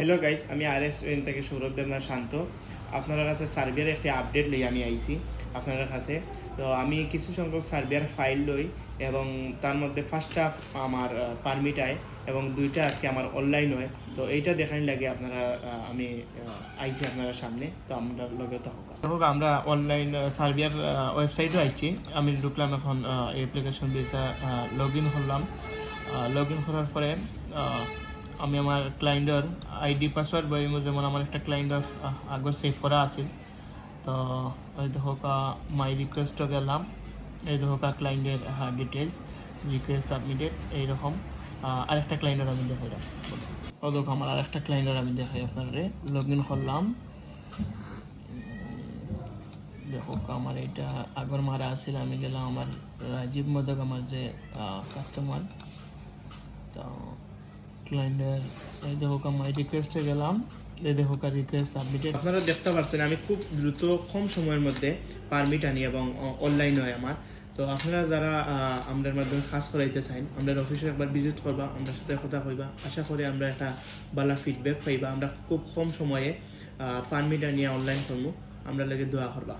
Hello guys, আমি RS থেকে সৌরভ দেবনাথ শান্ত। আপনার কাছে সার্বিয়ার একটি আপডেট লই আমি আইছি আপনার কাছে। তো আমি কিছু সংখ্যক সার্বিয়ার ফাইল লই এবং তার মধ্যে ফার্স্টটা আমার পারমিট আয় এবং দুইটা আজকে আমার অনলাইন হয়। তো এইটা দেখানি লাগে আপনারা, আমি আইছি আপনারা সামনে। তো আমরা লগে থাকুক আমরা অনলাইন সার্বিয়ার ওয়েবসাইটও আইছি। আমি ঢুকলাম এখন অ্যাপ্লিকেশন ভিসা লগ ইন করলাম। লগ ইন করার পরে আমি আমার ক্লায়েন্টের আইডি পাসওয়ার্ড বা যেমন আমার একটা ক্লায়েন্টের আগর সেভ করা আছে। তো এই দেখো মাই রিকোয়েস্টও গেলাম, এই দেখো ক্লায়েন্টের ডিটেলস রিকোয়েস্ট সাবমিটেড এইরকম। আরেকটা ক্লায়েন্টের আমি দেখাইলাম, ও দেখো আমার আরেকটা ক্লায়েন্টের আমি দেখাই আপনারে। লগ ইন করলাম, দেখো আমার এটা আগর মারা আছিল। আমি গেলাম আমার রাজীব মোদক, আমার যে কাস্টমার। তো ক্লায়েন্টের এই দেখো মাই রিকোয়েস্টে গেলাম, এই দেখো রিকোয়েস্ট সাবমিটেড। আপনারা দেখতে পাচ্ছেন আমি খুব দ্রুত কম সময়ের মধ্যে পারমিট আনি এবং অনলাইন হয় আমার। তো আপনারা যারা আমাদের মাধ্যমে কাজ করাইতে চান, আমাদের অফিসে একবার ভিজিট করবা, আমাদের সাথে কথা কইবা। আশা করি আমরা একটা ভালো ফিডব্যাক পাইবা। আমরা খুব কম সময়ে পারমিট আনিয়ে অনলাইন করবো। আমরা লাগে দোয়া করবা।